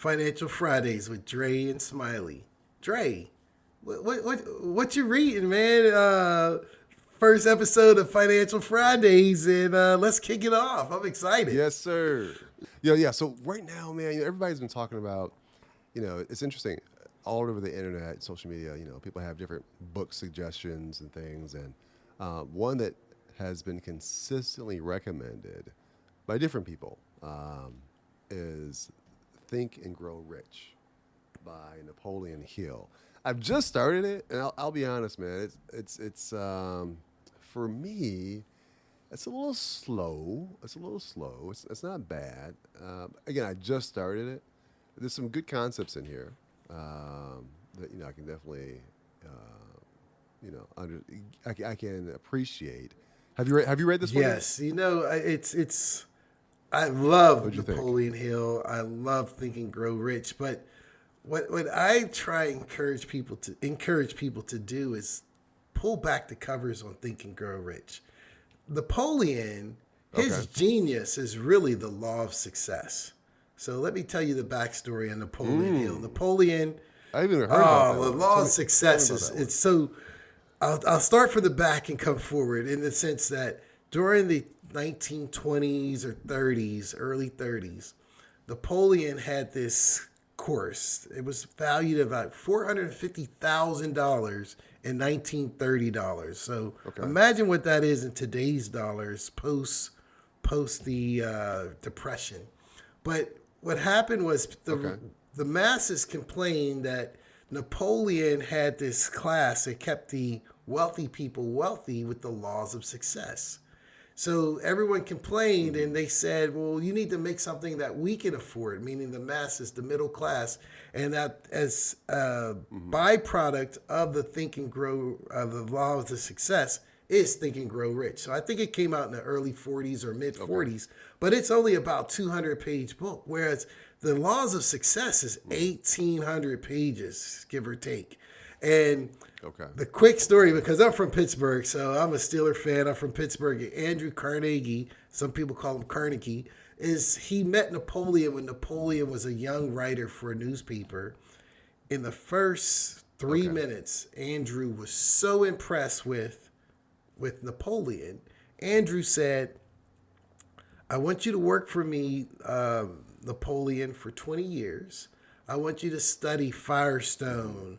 Financial Fridays with Dre and Smiley. Dre, what you reading, man? First episode of Financial Fridays, and let's kick it off. I'm excited. Yes, sir. Yeah. So right now, man, everybody's been talking about, it's interesting. All over the internet, social media, people have different book suggestions and things. And one that has been consistently recommended by different people is Think and Grow Rich by Napoleon Hill. I've just started it, and I'll be honest, man. It's for me. It's a little slow. It's not bad. Again, I just started it. There's some good concepts in here that I can definitely I can appreciate. Have you read this one? Yes, it's. I love What'd you think? Napoleon Hill. I love Think and Grow Rich, but what I try and encourage people to do is pull back the covers on Think and Grow Rich. Napoleon, his genius is really the law of success. So let me tell you the backstory on Napoleon Hill. Napoleon, I haven't even heard about that. the law of success is it's so. I'll start from the back and come forward in the sense that during the 1920s or 30s, early 30s, Napoleon had this course. It was valued at about $450,000 in 1930 dollars. So imagine what that is in today's dollars post the Depression. But what happened was the masses complained that Napoleon had this class that kept the wealthy people wealthy with the laws of success. So everyone complained, and they said, well, you need to make something that we can afford, meaning the masses, the middle class, and that as a byproduct of the Think and Grow, the law of the success, is Think and Grow Rich. So I think it came out in the early 40s or mid 40s, but it's only about 200-page book, whereas the laws of success is 1,800 pages, give or take. And the quick story, because I'm from Pittsburgh, so I'm a Steeler fan. I'm from Pittsburgh. Andrew Carnegie, some people call him Carnegie, he met Napoleon when Napoleon was a young writer for a newspaper. In the first 3 minutes, Andrew was so impressed with Napoleon. Andrew said, I want you to work for me, Napoleon, for 20 years. I want you to study Firestone,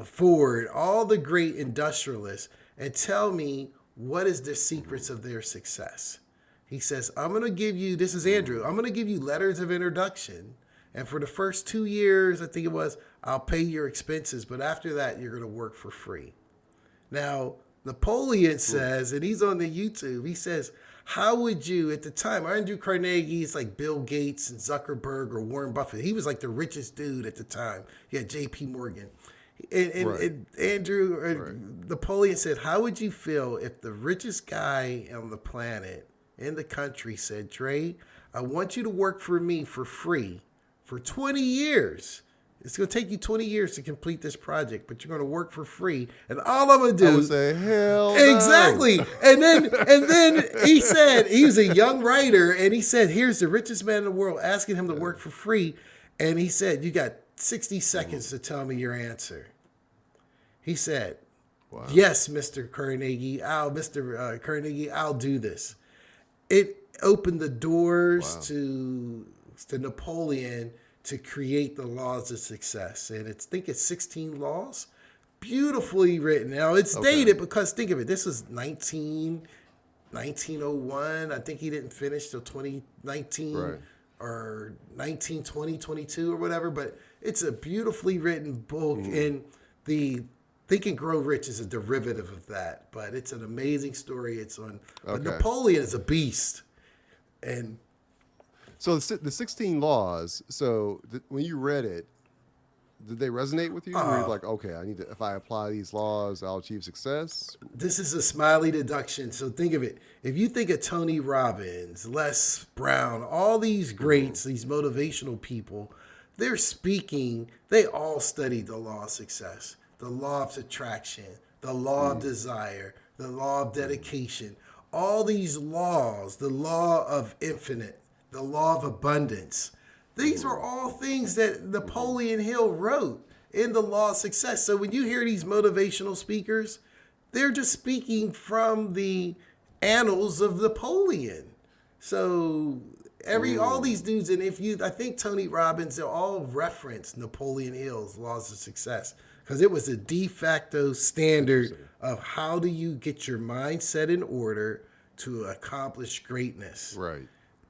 Ford, all the great industrialists, and tell me what is the secrets of their success. He says, I'm going to give you, this is Andrew, I'm going to give you letters of introduction. And for the first 2 years, I think it was, I'll pay your expenses. But after that, you're going to work for free. Now, Napoleon says, and he's on the YouTube, he says, how would you, at the time, Andrew Carnegie is like Bill Gates and Zuckerberg or Warren Buffett. He was like the richest dude at the time. He had J.P. Morgan. And Napoleon said, how would you feel if the richest guy on the planet, in the country, said, Dre, I want you to work for me for free for 20 years. It's going to take you 20 years to complete this project, but you're going to work for free. And all I'm going to do... I would say, hell no. Exactly. And then he said, he was a young writer, and he said, here's the richest man in the world asking him to work for free. And he said, you got 60 seconds to tell me your answer. He said, yes, Mr. Carnegie, I'll do this. It opened the doors to Napoleon to create the laws of success. And I think it's 16 laws, beautifully written. Now, it's dated because, think of it, this was 1901. I think he didn't finish till 2019 or 1920, 22 or whatever. But it's a beautifully written book. And the Think and Grow Rich is a derivative of that. But it's an amazing story. It's on. But Napoleon is a beast. And so the 16 laws. So when you read it, did they resonate with you? Were you like, okay, if I apply these laws, I'll achieve success? This is a Smiley deduction. So think of it. If you think of Tony Robbins, Les Brown, all these greats, these motivational people, they're speaking, they all studied the law of success, the law of attraction, the law of desire, the law of dedication. All these laws, the law of infinite, the law of abundance, These were all things that Napoleon Hill wrote in the Law of Success. So when you hear these motivational speakers, they're just speaking from the annals of Napoleon. So all these dudes, and I think Tony Robbins, they all reference Napoleon Hill's Laws of Success because it was a de facto standard of how do you get your mindset in order to accomplish greatness. Right.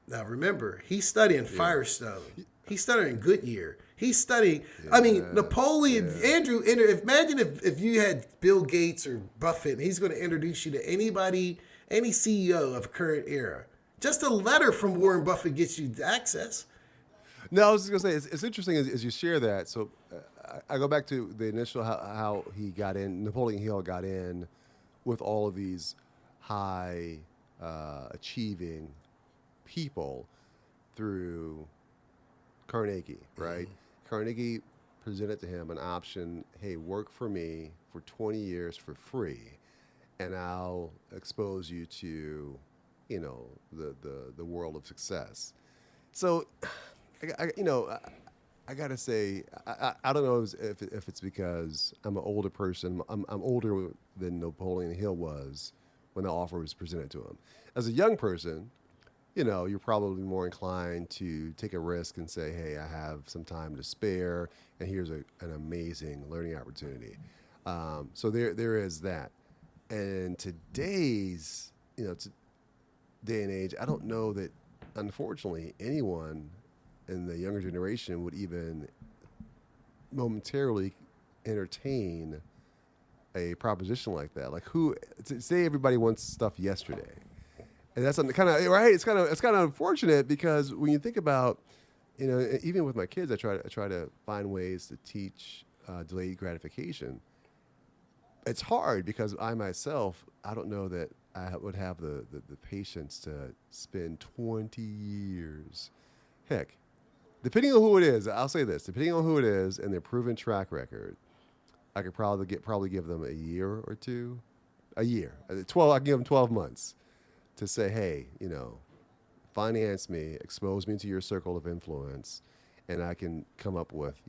Now remember, he's studying Firestone. He's studying Goodyear. He's studying. I mean, Napoleon. Andrew. Imagine if you had Bill Gates or Buffett, and he's going to introduce you to anybody, any CEO of current era. Just a letter from Warren Buffett gets you access. No, I was just going to say, it's interesting as you share that. So I go back to the initial, how he got in, Napoleon Hill got in with all of these high achieving people through Carnegie, right? Carnegie presented to him an option, hey, work for me for 20 years for free, and I'll expose you to the world of success. So, I gotta say, I don't know if it's because I'm an older person. I'm older than Napoleon Hill was when the offer was presented to him. As a young person, you're probably more inclined to take a risk and say, hey, I have some time to spare, and here's an amazing learning opportunity. So there is that. And today's day and age, I don't know that, unfortunately, anyone in the younger generation would even momentarily entertain a proposition like that. Like, say everybody wants stuff yesterday, and that's kind of right. It's kind of unfortunate because when you think about, even with my kids, I try to find ways to teach delayed gratification. It's hard because I myself, I don't know that I would have the patience to spend 20 years. Heck, depending on who it is, I'll say this, depending on who it is and their proven track record, I could probably give them a year or two. A year. 12, I give them 12 months to say, hey, finance me, expose me to your circle of influence, and I can come up with,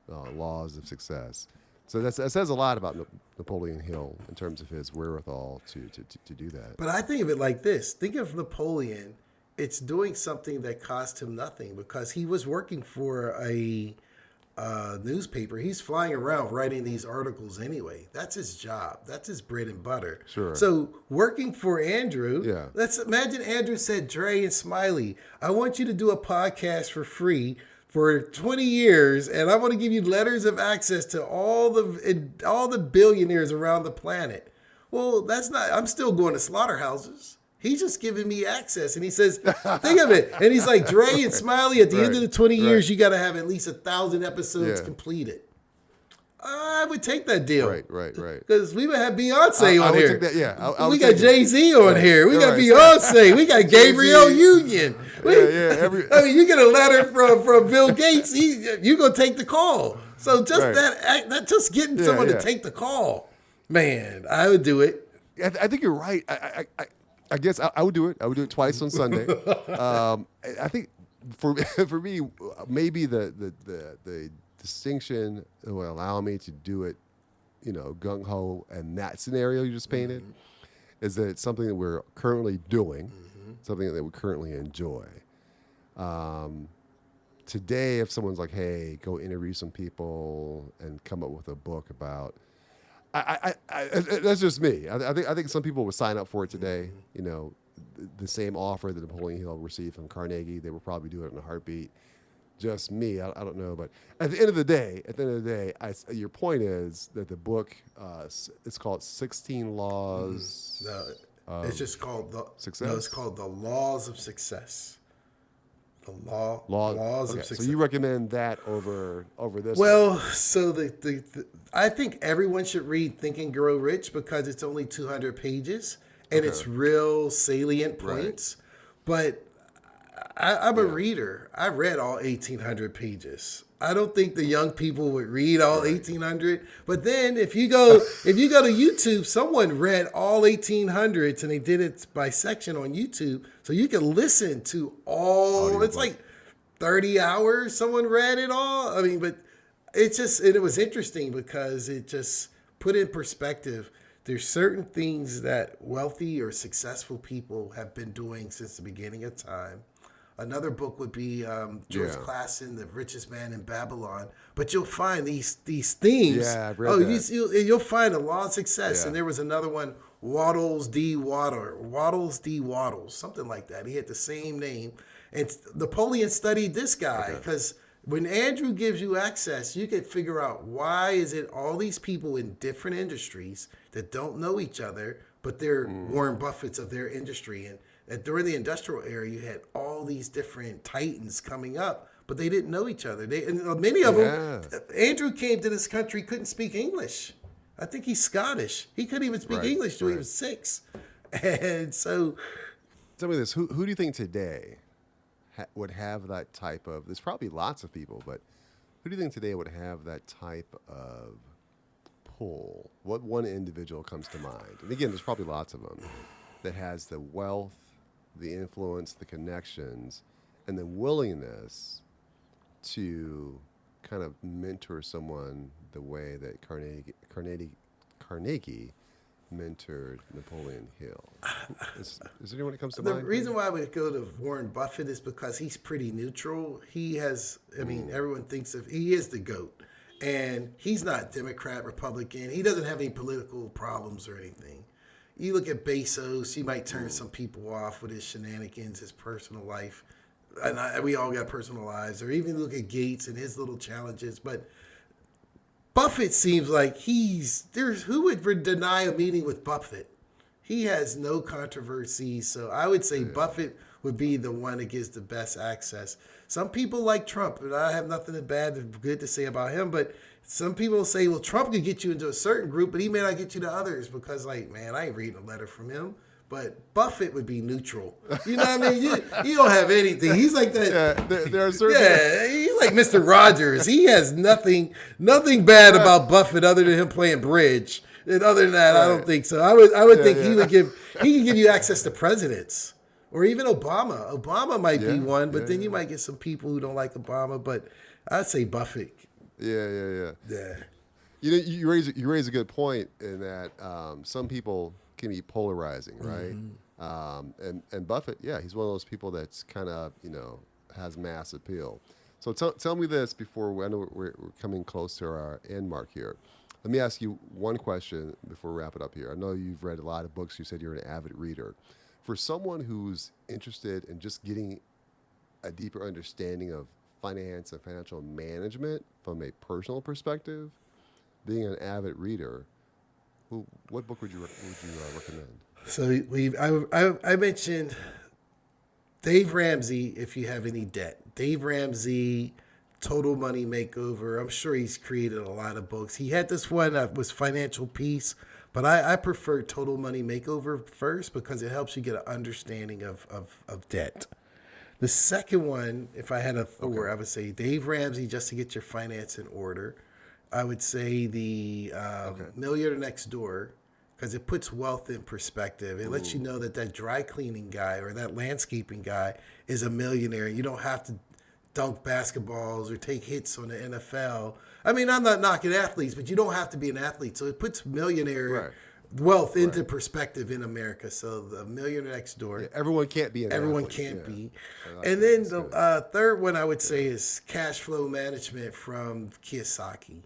laws of success. So that says a lot about Napoleon Hill in terms of his wherewithal to do that. But I think of it like this. Think of Napoleon. It's doing something that cost him nothing because he was working for a newspaper. He's flying around writing these articles anyway. That's his job. That's his bread and butter. Sure. So working for Andrew, let's imagine Andrew said, Dre and Smiley, I want you to do a podcast for free for 20 years, and I want to give you letters of access to all the billionaires around the planet. Well, that's not, I'm still going to slaughterhouses. He's just giving me access. And he says, think of it. And he's like, Dre and Smiley, at the end of the 20 years, you got to have at least 1,000 episodes completed. I would take that deal. Right. Because we would have Beyonce on here. Take that, we got Jay-Z on here. We got Beyonce. We got Gabrielle Union. I mean, you get a letter from Bill Gates, you're going to take the call. So just that just getting someone to take the call, man, I would do it. I think you're right. I guess I would do it. I would do it twice on Sunday. I think for me, maybe the distinction that will allow me to do it, gung ho, and that scenario you just painted, is that it's something that we're currently doing, something that we currently enjoy. Today, if someone's like, "Hey, go interview some people and come up with a book about," that's just me. I think some people would sign up for it today. The same offer that Napoleon Hill received from Carnegie, they would probably do it in a heartbeat. Just me, I don't know, but at the end of the day, your point is that the book, it's called 16 Laws. No, it's just called Success. No, it's called the Laws of Success. The laws of success. So you recommend that over this? Well, so I think everyone should read Think and Grow Rich because it's only 200 pages and it's real salient points. But I'm a reader. I read all 1,800 pages. I don't think the young people would read all 1,800. But then if you go to YouTube, someone read all 1,800s and they did it by section on YouTube. So you can listen to all. It's like 30 hours someone read it all. I mean, but it was interesting because it just put in perspective. There's certain things that wealthy or successful people have been doing since the beginning of time. Another book would be George Clason, The Richest Man in Babylon. But you'll find these themes. Yeah, I've read that. You'll find a lot of success. Yeah. And there was another one, Waddles, something like that. He had the same name. And Napoleon studied this guy because when Andrew gives you access, you can figure out why is it all these people in different industries that don't know each other, but they're Warren Buffett's of their industry. And during the industrial era, you had all these different titans coming up, but they didn't know each other. Many of them, Andrew came to this country, couldn't speak English. I think he's Scottish. He couldn't even speak English till he was 6. And so... Tell me this, who do you think today would have that type of... There's probably lots of people, but who do you think today would have that type of pull? What one individual comes to mind? And again, there's probably lots of them that has the wealth, the influence, the connections, and the willingness to kind of mentor someone the way that Carnegie mentored Napoleon Hill. Is there anyone that comes to mind? The reason why I would go to Warren Buffett is because he's pretty neutral. He has, everyone thinks he is the GOAT. And he's not Democrat, Republican. He doesn't have any political problems or anything. You look at Bezos, he might turn some people off with his shenanigans, his personal life. And we all got personal lives. Or even look at Gates and his little challenges. But Buffett seems like who would deny a meeting with Buffett? He has no controversy. So I would say Buffett would be the one that gives the best access. Some people like Trump, and I have nothing bad or good to say about him, but some people say, well, Trump could get you into a certain group, but he may not get you to others because, I ain't reading a letter from him. But Buffett would be neutral. You know what I mean? You don't have anything. He's like that. Yeah, there are certain... Yeah, he's like Mr. Rogers. He has nothing bad about Buffett other than him playing bridge. And other than that, I don't think so. I would think he could give you access to presidents. Or even Obama. Obama might be one, but then you might get some people who don't like Obama. But I'd say Buffett. Yeah. You raise a good point in that some people can be polarizing, right? And Buffett, he's one of those people that's kind of has mass appeal. So tell me this before I know we're coming close to our end mark here. Let me ask you one question before we wrap it up here. I know you've read a lot of books. You said you're an avid reader. For someone who's interested in just getting a deeper understanding of finance and financial management from a personal perspective, being an avid reader, what book would you recommend? So I mentioned Dave Ramsey, If You Have Any Debt. Dave Ramsey, Total Money Makeover. I'm sure he's created a lot of books. He had this one that was Financial Peace, but I prefer Total Money Makeover first because it helps you get an understanding of debt. The second one, if I had a Thor, I would say Dave Ramsey, Just to Get Your Finance in Order. I would say the Millionaire Next Door, because it puts wealth in perspective. It lets you know that dry cleaning guy or that landscaping guy is a millionaire. You don't have to dunk basketballs or take hits on the NFL. I mean, I'm not knocking athletes, but you don't have to be an athlete. So it puts millionaire wealth into perspective in America. So the Millionaire Next Door. Yeah, everyone can't be an Everyone athlete. can't be. And then the third one I would say is Cash Flow Management from Kiyosaki.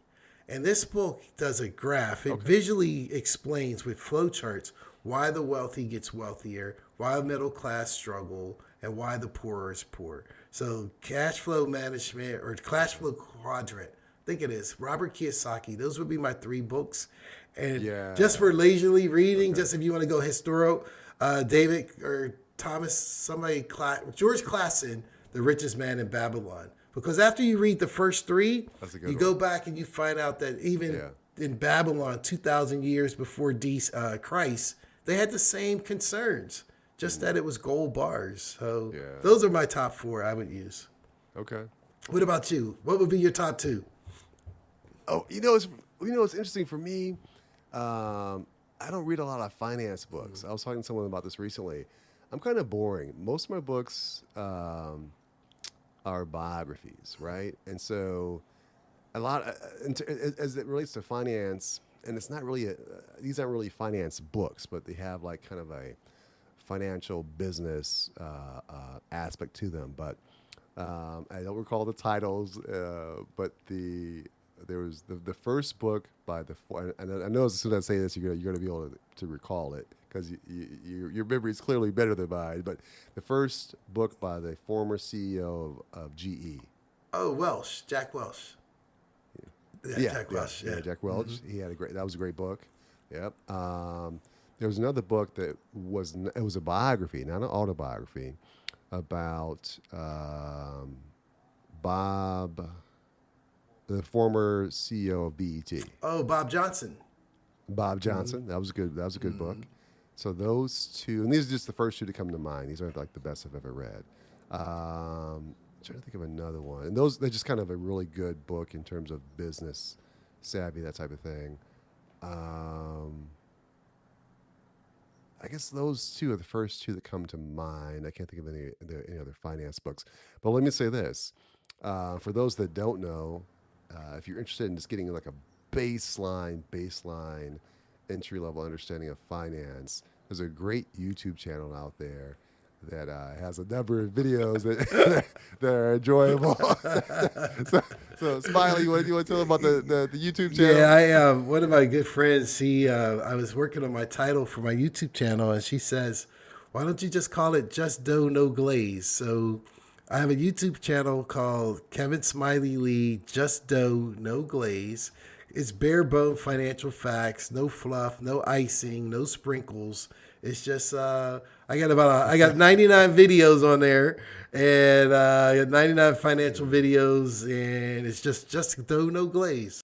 And this book does a graph. It visually explains with flowcharts why the wealthy gets wealthier, why the middle class struggle, and why the poor is poor. So cash flow management or cash flow quadrant, I think it is, Robert Kiyosaki. Those would be my 3 books. And just for leisurely reading, just if you want to go historical, David or Thomas, George Clason, The Richest Man in Babylon. Because after you read the first 3, you go back and you find out that even in Babylon, 2,000 years before Christ, they had the same concerns, just that it was gold bars. So those are my top 4 I would use. Okay. What about you? What would be your top 2? Oh, it's interesting for me. I don't read a lot of finance books. I was talking to someone about this recently. I'm kind of boring. Most of my books, are biographies, right? And so a lot as it relates to finance, and it's not really these aren't really finance books, but they have like kind of a financial business aspect to them. But I don't recall the titles, but there was the first book by and I know as soon as I say this, you're going to be able to recall it because your memory is clearly better than mine. But the first book by the former CEO of GE. Oh, Welsh, Jack Welsh. Yeah, Jack Welch. Yeah, Jack Welch. Mm-hmm. That was a great book. Yep. There was another book that was a biography, not an autobiography, about Bob, the former CEO of BET. Oh, Bob Johnson. Bob Johnson. Mm-hmm. That was good. That was a good book. So those two, and these are just the first two to come to mind. These aren't like the best I've ever read. Trying to think of another one, and they're just kind of a really good book in terms of business savvy, that type of thing. I guess those two are the first two that come to mind. I can't think of any other finance books. But let me say this: for those that don't know, if you're interested in just getting like a baseline entry level understanding of finance, there's a great YouTube channel out there that has a number of videos that are enjoyable. so Smiley, you want to tell them about the YouTube channel? Yeah, one of my good friends, I was working on my title for my YouTube channel, and she says, why don't you just call it Just Dough, No Glaze? So I have a YouTube channel called Kevin Smiley Lee, Just Dough, No Glaze. It's bare bone financial facts, no fluff, no icing, no sprinkles. It's just I got 99 videos on there, and I got 99 financial videos, and it's just dough, no glaze.